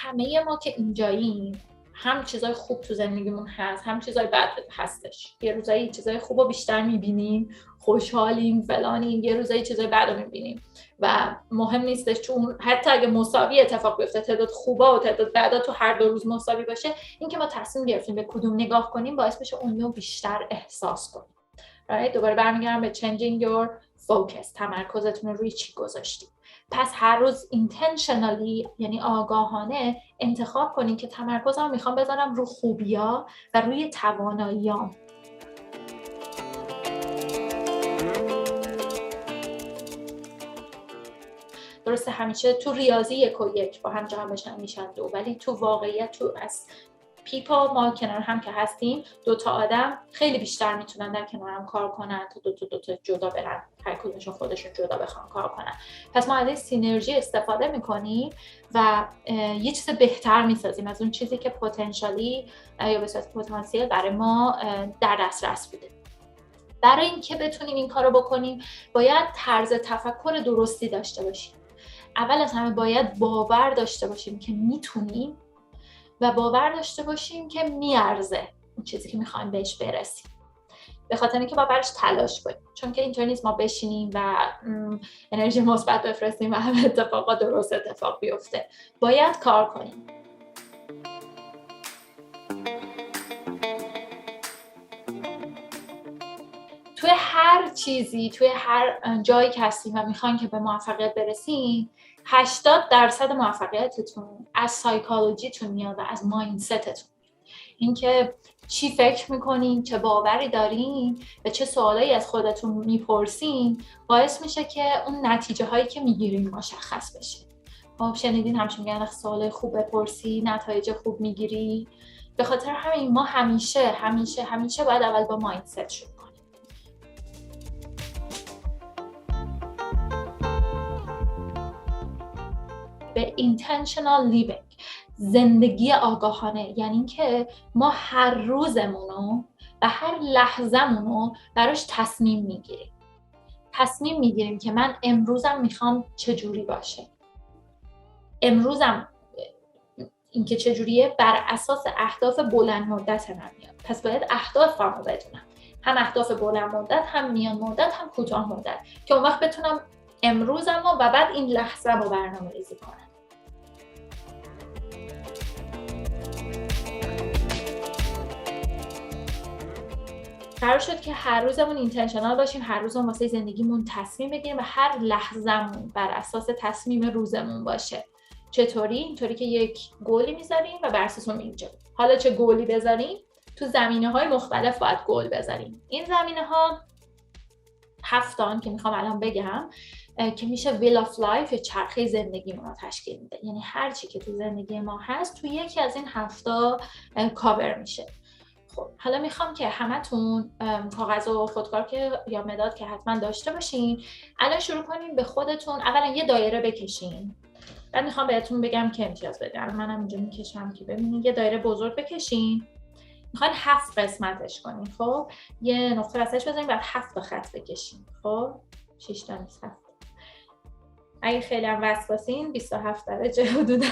همه ما که اینجاییم هم چیزای خوب تو زندگیمون هست، هم چیزای بد هستش. یه روزایی چیزای خوب رو بیشتر میبینیم، خوشحالیم، فلانیم، یه روزایی چیزای بد رو میبینیم و مهم نیستش، چون حتی اگه مساوی اتفاق بیفته، تعداد خوبا و تعداد بدا تو هر دو روز مساوی باشه، اینکه ما تصمیم گرفتیم به کدوم نگاه کنیم باعث میشه اون رو بیشتر احساس کنیم. right؟ دوباره برمیگردم به changing your focus، تمرکزتون رو روی چی گذاشتید. پس هر روز intentionally، یعنی آگاهانه انتخاب کنین که تمرکزم میخوام بذارم رو خوبیا و روی تواناییام. درسته همیشه تو ریاضی 1 و 1 با هم جمع بشن میشن 2، ولی تو واقعیت تو از people ما کنار هم که هستیم، 2 تا آدم خیلی بیشتر میتونن در کنار هم کار کنن تا 2 تا جدا برن، هر کدومشون خودشون جدا بخوان کار کنن. پس ما از این سینرژی استفاده میکنیم و یه چیز بهتر میسازیم از اون چیزی که پتانسیالی یا به صورت پتانسیل برای ما در دسترس بوده. برای اینکه بتونیم این کارو بکنیم باید طرز تفکر درستی داشته باشیم. اول از همه باید باور داشته باشیم که میتونیم و باور داشته باشیم که میارزه اون چیزی که میخوایم بهش برسیم. به خاطر اینکه با برش تلاش کنیم، چون که اینطور نیست ما بشینیم و انرژی مثبت بفرستیم و همه اتفاقات درست اتفاق بیفته. باید کار کنیم. توی هر چیزی، توی هر جایی که هستیم و میخواین که به موفقیت برسین، 80% موفقیتتون از سایکولوژیتون میاد و از مایندستتون. اینکه چی فکر میکنین، چه باوری دارین و چه سوالایی از خودتون میپرسین باعث میشه که اون نتیجه هایی که میگیرین مشخص بشه. خب شنیدین همچین میگن سوالای خوب بپرسی نتایج خوب میگیری. به خاطر همین ما همیشه باید اول با مایندست شروع کنیم. به intentional living، زندگی آگاهانه، یعنی اینکه ما هر روزمونو و هر لحظه‌مونو براش تصمیم میگیریم که من امروزم میخوام چجوری باشه. امروزم اینکه چجوریه بر اساس اهداف بلند مدت من میاد. پس باید اهدافمو بدونم، هم اهداف بلند مدت، هم میان مدت، هم کوتاه مدت، که اون وقت بتونم امروزمو و بعد این لحظه‌مو برنامه‌ریزی کنم. قرار شد که هر روزمون اینتنشنال باشیم، هر روزمون واسه زندگیمون تصمیم بگیریم و هر لحظه‌مون بر اساس تصمیم روزمون باشه. چطوری؟ اینطوری که یک گولی میذاریم و بر اساس اون اینجا. حالا چه گولی بذاریم؟ تو زمینه‌های مختلف باید گل بذاریم. این زمینه‌ها 7 تا که میخوام الان بگم که میشه ویل آف لایف یا چرخه زندگیمون رو تشکیل میده. یعنی هر چی که تو زندگی ما هست تو یکی از این 7 تا کاور میشه. خب حالا میخوام که همتون کاغذ و خودکار که یا مداد که حتما داشته باشین، الان شروع کنین به خودتون اولا یه دایره بکشین. بعد میخوام بهتون بگم که امتیاز بدین. منم اینجا میکشم که ببینید. یه دایره بزرگ بکشین، میخواین 7 قسمتش کنین. خب یه نقطه وسطش بزنین، بعد 7 تا خط بکشین. خب 6 تا نیست، 7. اگه خیلی هم وسواسین 27 درجه حدوداً.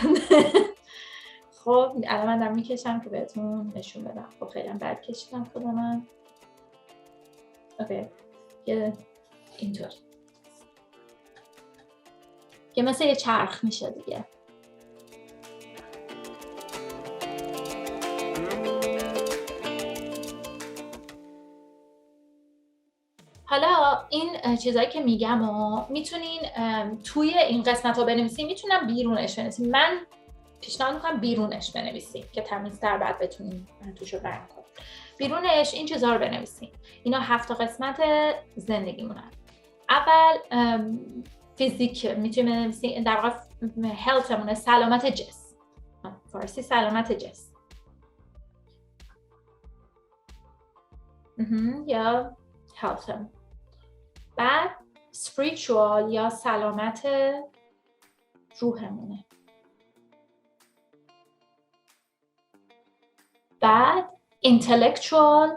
خب الان من دارم میکشم که بهتون نشون بدم. خب خیلی هم بد کشیدم خود من. اوکی یه اینطور که مثل یه چرخ میشه دیگه. حالا این چیزایی که میگم و میتونین توی این قسمت رو بنویسین، میتونم بیرونش بنویسین. من پیشنهاد میکنم بیرونش بنویسین که تمیزتر بعد بتونین توش رو رنگ کنین. بیرونش این چیزها رو بنویسین. اینا 7 تا قسمت زندگیمونن. اول فیزیک میتونیم بنویسین، در واقع هلتمونه، سلامت جسم. فارسی سلامت جسم. یا هلتم. بعد spiritual یا سلامت روحمونه. بعد intellectual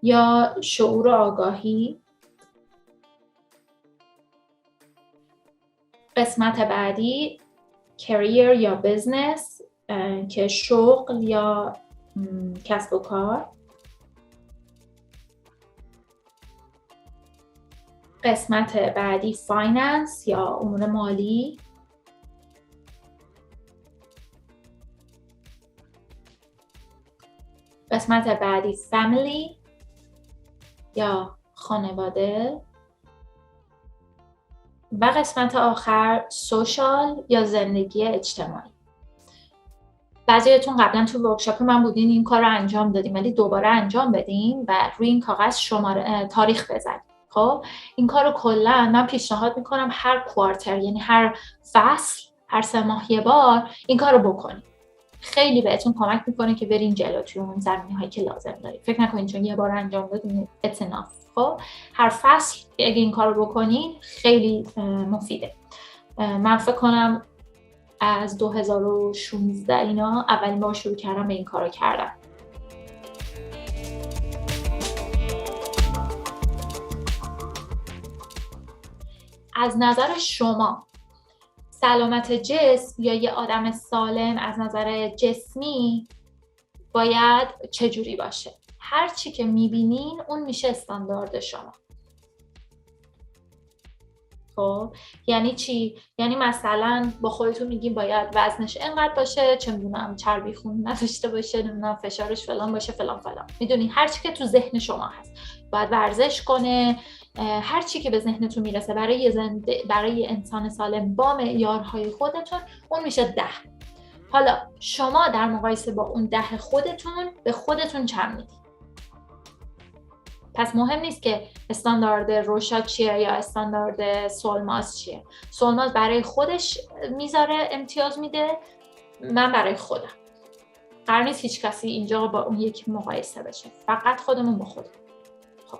یا شعور و آگاهی. قسمت بعدی کریر یا بزنس که شغل یا کسب و کار. قسمت بعدی فایننس یا امور مالی. قسمت بعدی فامیلی یا خانواده. و قسمت آخر سوشال یا زندگی اجتماعی. بعضیاتون قبلا تو ورکشاپ من بودین این کار رو انجام دادیم، ولی دوباره انجام بدین و روی این کاغذ شماره تاریخ بزنید. خب این کار رو کلا من پیشنهاد میکنم هر کوارتر، یعنی هر فصل، هر 3 ماه یه بار این کار رو بکنید. خیلی بهتون کمک میکنه که برین جلو توی اون زمینه‌هایی که لازم دارید. فکر نکنین چون یه بار انجام دادین it's enough. خب هر فصل اگه این کار رو بکنین خیلی مفیده. من فکر کنم از 2016 اینا اولین بار شروع کردم به این کار رو کردم. از نظر شما سلامت جسم یا یه آدم سالم از نظر جسمی باید چجوری باشه؟ هر چی که میبینین اون میشه استاندارد شما. خب یعنی چی؟ یعنی مثلا با خودتون میگین باید وزنش اینقدر باشه، چه میدونم چربی خون نداشته باشه، نمیدونم فشارش فلان باشه، فلان فلان. میدونین هر چی که تو ذهن شما هست. باید ورزش کنه، هر چی که به ذهنتون میرسه برای انسان سالم با معیارهای خودتون اون میشه 10. حالا شما در مقایسه با اون 10 خودتون به خودتون چند میدید؟ پس مهم نیست که استاندارد روشا چیه یا استاندارد سولماز چیه. سولماز برای خودش میذاره امتیاز میده، من برای خودم. قرار نیست هیچ کسی اینجا با اون یکی مقایسه بشه، فقط خودمون با خودمون. خب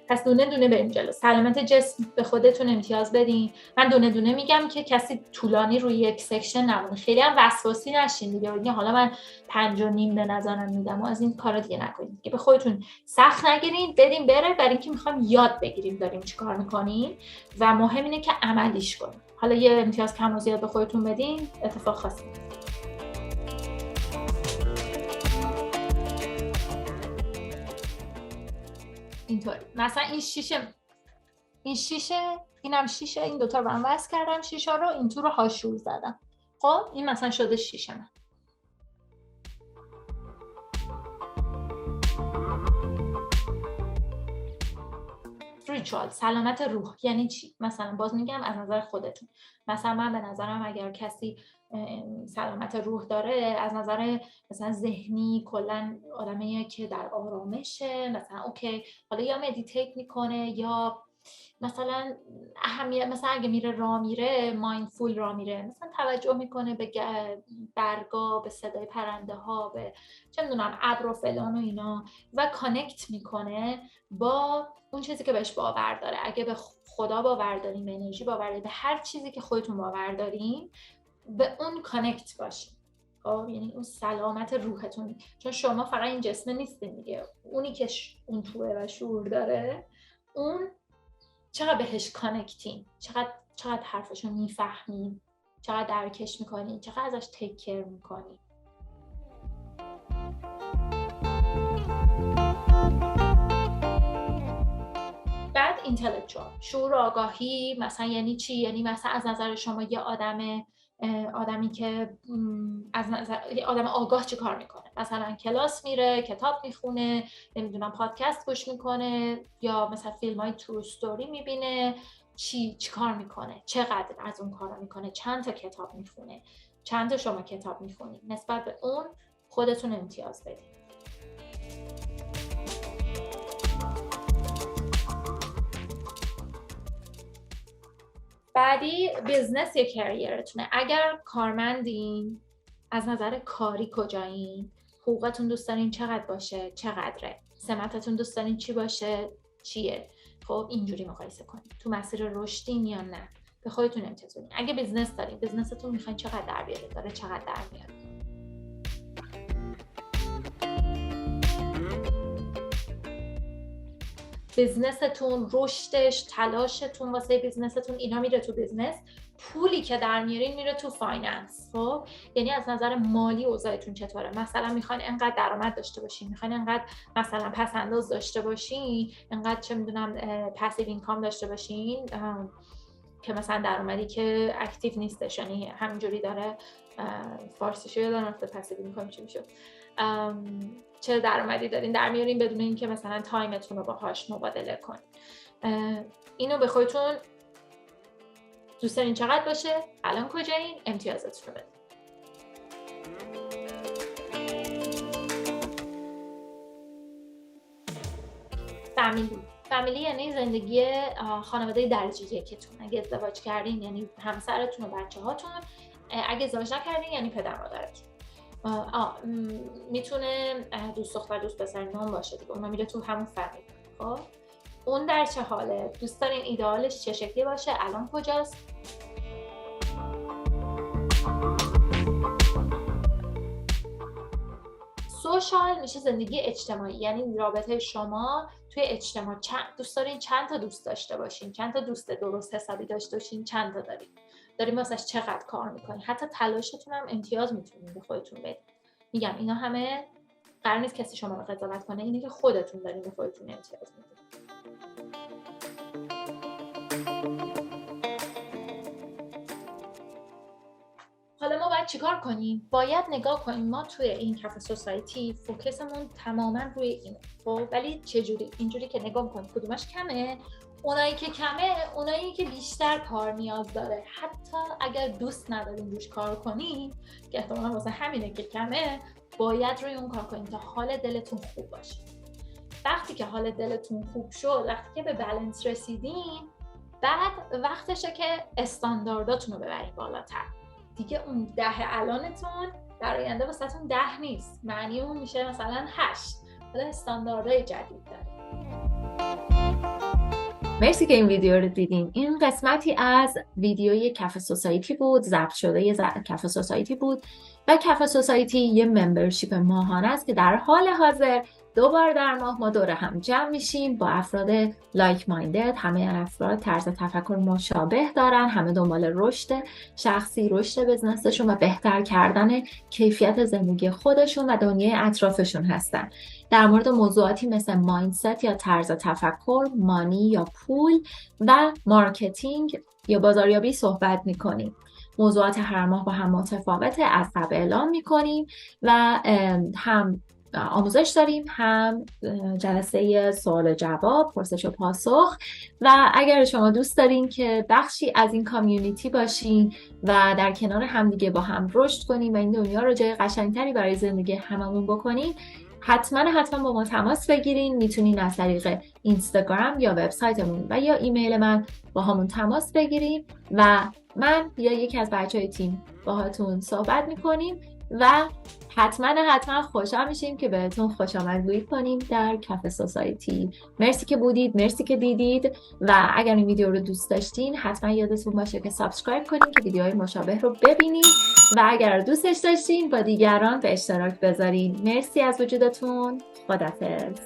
پس دونه دونه بریم جلو. سلامت جسم به خودتون امتیاز بدین. من دونه دونه میگم که کسی طولانی روی یک سکشن نمونه. خیلی هم وسواسی نشین دیگه. حالا من 5.5 به نظرم میدم و از این کارا دیگه نکنید. که به خودتون سخت نگیرین، بدین بره، برای اینکه میخوایم یاد بگیریم داریم چیکار میکنیم و مهم اینه که عملیش کنیم. حالا یه امتیاز کم و زیاد به خودتون بدین، اتفاق خاصی نیست. اینطوری مثلا این شیشه اینم شیشه، این دوتا رو هم وصل کردم، شیشه رو این تو رو هاشور زدم. خب این مثلا شده شیشه من. ریچوال سلامت روح یعنی چی؟ مثلا باز میگم از نظر خودتون. مثلا من به نظرم اگر کسی سلامت روح داره، از نظر مثلا ذهنی کلا آدمیه که در آرامشه، مثلا اوکی حالا یا مدیتیت میکنه یا مثلا مثلا اگه میره راه میره مایندفول راه میره، مثلا توجه میکنه به برگا، به صدای پرنده ها، به چه میدونم ابر و فلان و اینا و کانکت میکنه با اون چیزی که بهش باور داره. اگه به خدا باور دارین، به انرژی باور دارین، به هر چیزی که خودتون باور دارین، به اون کانکت باشین. خب یعنی اون سلامت روحتون، چون شما فقط این جسم نیستین دیگه، اونی که اون توه و شعور داره، اون چقدر بهش کانکتین، چقدر حرفشو میفهمین، چقدر درکش میکنین، چقدر ازش تیک کیر میکنین. بعد اینتלקچوال شعور و آگاهی مثلا یعنی چی؟ یعنی مثلا از نظر شما یه آدمی که از نظر آدم آگاه چه کار میکنه؟ مثلا کلاس میره، کتاب میخونه، نمیدونم پادکست گوش میکنه، یا مثلا فیلمای ترو استوری میبینه. چی کار میکنه؟ چقدر از اون کارا میکنه؟ چند تا کتاب میخونه؟ چند تا شما کتاب میخونید؟ نسبت به اون خودتون امتیاز بدید. بعدی بیزنس یا کریرتونه. اگر کارمندین، از نظر کاری کجایین؟ حقوقتون دوست دارین چقدر باشه؟ چقدره؟ سمتتون دوست دارین چی باشه؟ چیه؟ خب اینجوری مقایسه کنید. تو مسیر رشدین یا نه؟ به خودتون امتیاز بدین. اگه بیزنس دارین، بیزنستون میخواین چقدر در بیاره؟ داره چقدر در میاره؟ بیزنستون، رشدش، تلاشتون واسه بیزنستون، اینا میره تو بیزنس. پولی که در میارین میره تو فایننس. خب یعنی از نظر مالی اوضاعتون چطوره؟ مثلا میخواین انقدر درآمد داشته باشین، میخواین انقدر مثلا پس انداز داشته باشین، انقدر چه میدونم پسیو اینکام داشته باشین که مثلا درآمدی که اکتیو نیستش، یعنی همینجوری داره فارسیشو یادم رفته پسیو اینکام چی میشه، چه درآمدی دارین در میارین بدون اینکه مثلا تایمتون رو باهاش مبادله کنین. اینو به خودتون دوست دارین چقدر باشه، الان کجایین، امتیازتون رو بدین. فامیلی یعنی زندگی خانواده درجه یکتون. اگه ازدواج کردین یعنی همسرتون و بچه هاتون، اگه ازدواج نکردین یعنی پدر مادرتون. میتونه دوست دختر دوست پسر نام باشه دیگه، اونا میره تو همون فامیلی. خب اون در چه حاله؟ دوست دارین ایدئالش چه شکلی باشه، الان کجاست؟ سوشال میشه زندگی اجتماعی، یعنی رابطه شما توی اجتماع. دوست دارین چند تا دوست داشته باشین، چند تا دوست درست حسابی داشته باشین، چند تا دارین واسش چقدر کار میکنین، حتی تلاشتون هم امتیاز میتونین به خودتون بدین. میگم اینا همه قرار نیست کسی شما رو قضاوت کنه، اینه که خودتون دارین به خودتون امتیاز میدین. حالا ما باید چیکار کنیم؟ باید نگاه کنیم ما توی این کافه سوسایتی فوکسمون تماما روی اینه. خب ولی چجوری؟ اینجوری که نگاه کنیم کدومش کمه، اونایی که کمه اونایی که بیشتر کار نیاز داره. حتی اگر دوست ندارین روش کار کنین که احتمالاً واسه همینه که کمه، باید روی اون کار کنین تا حال دلتون خوب باشه. وقتی که حال دلتون خوب شد، وقتی که به بالانس رسیدین، بعد وقتشه که استاندارداتون رو ببرین بالاتر. دیگه اون 10 الانتون در آینده واسهتون 10 نیست، معنی اون میشه مثلا 8. حالا استانداردهای جدید داره. مرسی که این ویدیو رو دیدین. این قسمتی از ویدیوی کافه سوسایتی بود، ضبط شده یه کافه سوسایتی بود و کافه سوسایتی یه ممبرشیپ ماهانه است که در حال حاضر 2 بار در ماه ما دور هم جمع میشیم با افراد لایک مایندد. همه افراد طرز تفکر مشابه دارن، همه دنبال رشد شخصی، رشد بزنسشون و بهتر کردن کیفیت زندگی خودشون و دنیای اطرافشون هستن. در مورد موضوعاتی مثل مایندست یا طرز تفکر، مانی یا پول و مارکتینگ یا بازاریابی صحبت میکنیم. موضوعات هر ماه با هم متفاوته، از قبل اعلام میکنیم و هم آموزش داریم، هم جلسه سوال و جواب، پرسش و پاسخ. و اگر شما دوست دارین که بخشی از این کامیونیتی باشین و در کنار همدیگه با هم رشد کنیم و این دنیا رو جای قشنگتری برای زندگی هممون بکنیم، حتما با ما تماس بگیرین. میتونین از طریق اینستاگرام یا وبسایتمون و یا ایمیل من با همون تماس بگیرین و من یا یکی از بچهای تیم باهاتون صحبت میکنیم و حتما خوشحال میشیم که بهتون خوش آمدگویی کنیم در کافه سوسایتی. مرسی که بودید، مرسی که دیدید و اگر این ویدیو رو دوست داشتین حتما یادتون باشه که سابسکرایب کنین که ویدیوهای مشابه رو ببینید و اگر دوستش داشتین با دیگران به اشتراک بذارین. مرسی از وجودتون. خداحافظ.